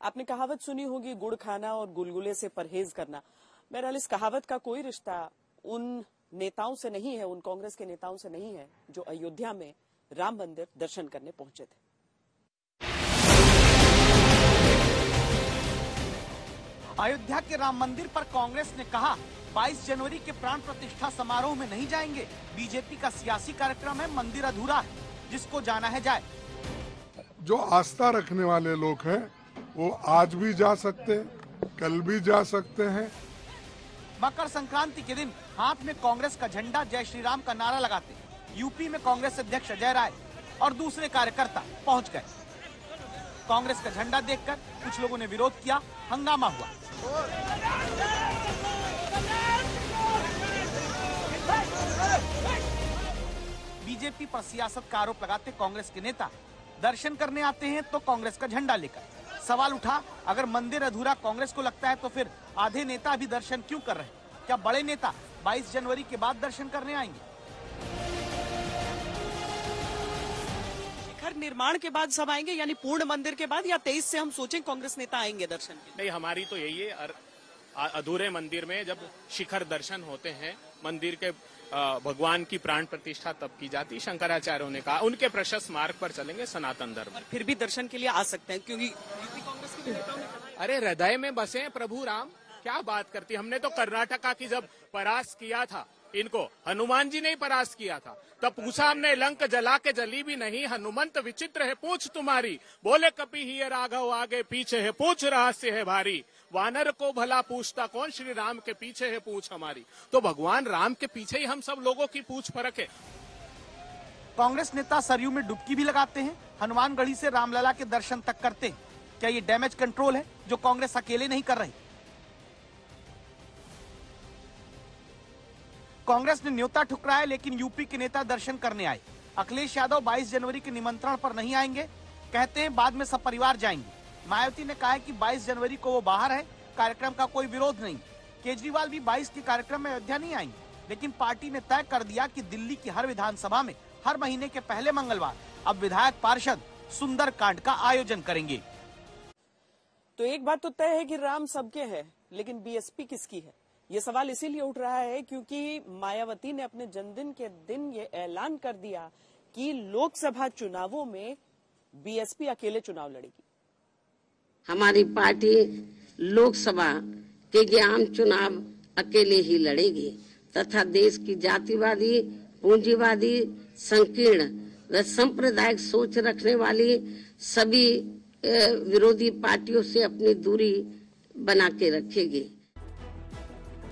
आपने कहावत सुनी होगी, गुड़ खाना और गुलगुले से परहेज करना। बहरहाल इस कहावत का कोई रिश्ता उन नेताओं से नहीं है, उन कांग्रेस के नेताओं से नहीं है जो अयोध्या में राम मंदिर दर्शन करने पहुंचे थे। अयोध्या के राम मंदिर पर कांग्रेस ने कहा 22 जनवरी के प्राण प्रतिष्ठा समारोह में नहीं जाएंगे। बीजेपी का सियासी कार्यक्रम है, मंदिर अधूरा है, जिसको जाना है जाए। जो आस्था रखने वाले लोग हैं वो आज भी जा सकते हैं, कल भी जा सकते हैं। मकर संक्रांति के दिन हाथ में कांग्रेस का झंडा जय श्री राम का नारा लगाते यूपी में कांग्रेस अध्यक्ष अजय राय और दूसरे कार्यकर्ता पहुंच गए। कांग्रेस का झंडा देखकर कुछ लोगों ने विरोध किया, हंगामा हुआ। बीजेपी पर सियासत का आरोप लगाते कांग्रेस के नेता दर्शन करने आते हैं तो कांग्रेस का झंडा लेकर। सवाल उठा, अगर मंदिर अधूरा कांग्रेस को लगता है तो फिर आधे नेता भी दर्शन क्यों कर रहे हैं? क्या बड़े नेता 22 जनवरी के बाद दर्शन करने आएंगे? शिखर निर्माण के बाद सब आएंगे, यानी पूर्ण मंदिर के बाद, या 23 से हम सोचें कांग्रेस नेता आएंगे दर्शन के? नहीं, हमारी तो यही है, अधूरे मंदिर में जब शिखर दर्शन होते हैं, मंदिर के भगवान की प्राण प्रतिष्ठा तब की जाती। शंकराचार्यों ने कहा उनके प्रशस्त मार्ग पर चलेंगे सनातन धर्म। फिर भी दर्शन के लिए आ सकते हैं क्योंकि यूपी कांग्रेस के नेताओं ने कहा। अरे हृदय में बसे प्रभु राम, क्या बात करती। हमने तो कर्नाटका की जब परास्त किया था, इनको हनुमान जी ने ही परास्त किया था, तब पूछा हमने लंक जला के जली भी नहीं, हनुमंत विचित्र है पूछ तुम्हारी। बोले कपि ही राघव आगे पीछे है पूछ रहस्य है भारी। वानर को भला पूछता कौन, श्री राम के पीछे है पूछ हमारी। तो भगवान राम के पीछे ही हम सब लोगों की पूछ फरक है। कांग्रेस नेता सरयू में डुबकी भी लगाते हैं, हनुमानगढ़ी से रामलला के दर्शन तक करते हैं। क्या ये डैमेज कंट्रोल है जो कांग्रेस अकेले नहीं कर रही? कांग्रेस ने न्योता ठुकराया लेकिन यूपी के नेता दर्शन करने आए। अखिलेश यादव 22 जनवरी के निमंत्रण पर नहीं आएंगे, कहते हैं बाद में सब परिवार जाएंगे। मायावती ने कहा है कि 22 जनवरी को वो बाहर है, कार्यक्रम का कोई विरोध नहीं। केजरीवाल भी 22 के कार्यक्रम में अयोध्या नहीं आएंगे, लेकिन पार्टी ने तय कर दिया कि दिल्ली की हर विधानसभा में हर महीने के पहले मंगलवार अब विधायक पार्षद सुंदर कांड का आयोजन करेंगे। तो एक बात तो तय है कि राम सबके है, लेकिन बीएसपी किसकी है? ये सवाल इसीलिए उठ रहा है क्योंकि मायावती ने अपने जन्मदिन के दिन ये ऐलान कर दिया कि लोकसभा चुनावों में बीएसपी अकेले चुनाव लड़ेगी। हमारी पार्टी लोकसभा के आम चुनाव अकेले ही लड़ेगी तथा देश की जातिवादी, पूंजीवादी, संकीर्ण व सांप्रदायिक सोच रखने वाली सभी विरोधी पार्टियों से अपनी दूरी बना के रखेगी।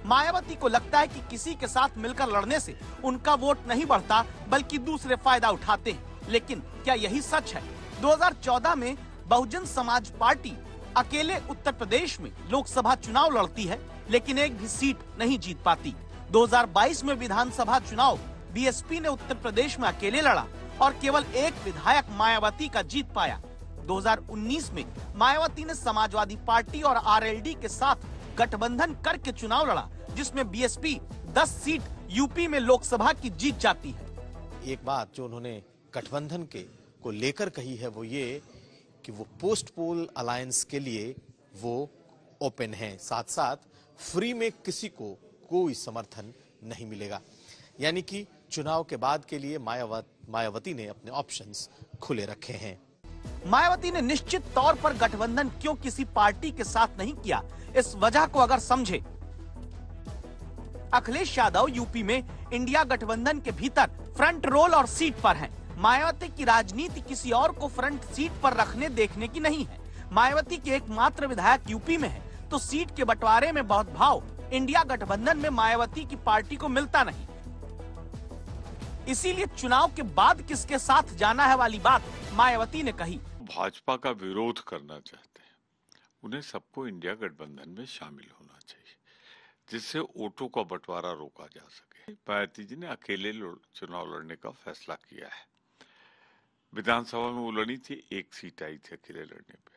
मायावती को लगता है कि किसी के साथ मिलकर लड़ने से उनका वोट नहीं बढ़ता बल्कि दूसरे फायदा उठाते हैं। लेकिन क्या यही सच है? 2014 में बहुजन समाज पार्टी अकेले उत्तर प्रदेश में लोकसभा चुनाव लड़ती है लेकिन एक भी सीट नहीं जीत पाती। 2022 में विधानसभा चुनाव बीएसपी ने उत्तर प्रदेश में अकेले लड़ा और केवल एक विधायक मायावती का जीत पाया। 2019 में मायावती ने समाजवादी पार्टी और आरएलडी के साथ गठबंधन करके चुनाव लड़ा, जिसमें बीएसपी 10 सीट यूपी में लोकसभा की जीत जाती है। एक बात जो उन्होंने गठबंधन के को लेकर कही है वो ये कि वो पोस्ट पोल अलायंस के लिए वो ओपन है, साथ साथ फ्री में किसी को कोई समर्थन नहीं मिलेगा। यानी कि चुनाव के बाद के लिए मायावती ने अपने ऑप्शंस खुले रखे हैं। मायावती ने निश्चित तौर पर गठबंधन क्यों किसी पार्टी के साथ नहीं किया, इस वजह को अगर समझे। अखिलेश यादव यूपी में इंडिया गठबंधन के भीतर फ्रंट रोल और सीट पर हैं। मायावती की राजनीति किसी और को फ्रंट सीट पर रखने देखने की नहीं है। मायावती के एकमात्र विधायक यूपी में है तो सीट के बंटवारे में बहुत भाव इंडिया गठबंधन में मायावती की पार्टी को मिलता नहीं। इसीलिए चुनाव के बाद किसके साथ जाना है वाली बात मायावती ने कही। भाजपा का विरोध करना चाहते हैं, उन्हें सबको इंडिया गठबंधन में शामिल होना चाहिए जिससे वोटों का बंटवारा रोका जा सके। मायावती जी ने अकेले चुनाव लड़ने का फैसला किया है। विधानसभा में वो लड़ी थी, एक सीट आई थी अकेले लड़ने पे।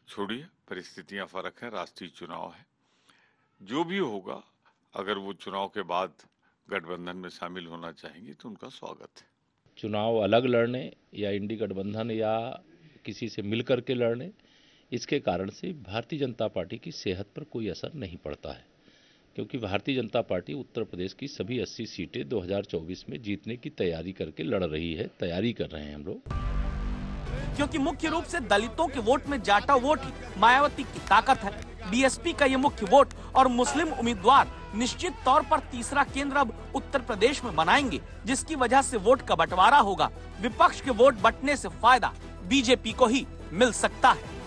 छोड़िए, परिस्थितियां फर्क है, राष्ट्रीय चुनाव है। जो भी होगा, अगर वो चुनाव के बाद गठबंधन में शामिल होना चाहेंगे तो उनका स्वागत है। चुनाव अलग लड़ने या इंडी गठबंधन या किसी से मिलकर के लड़ने, इसके कारण से भारतीय जनता पार्टी की सेहत पर कोई असर नहीं पड़ता है, क्योंकि भारतीय जनता पार्टी उत्तर प्रदेश की सभी 80 सीटें 2024 में जीतने की तैयारी करके लड़ रही है, तैयारी कर रहे हैं हम लोग। क्योंकि मुख्य रूप से दलितों के वोट में जाटा वोट ही मायावती की ताकत है। बीएसपी का ये मुख्य वोट और मुस्लिम उम्मीदवार निश्चित तौर पर तीसरा केंद्र अब उत्तर प्रदेश में बनाएंगे, जिसकी वजह से वोट का बंटवारा होगा। विपक्ष के वोट बंटने से फायदा बीजेपी को ही मिल सकता है।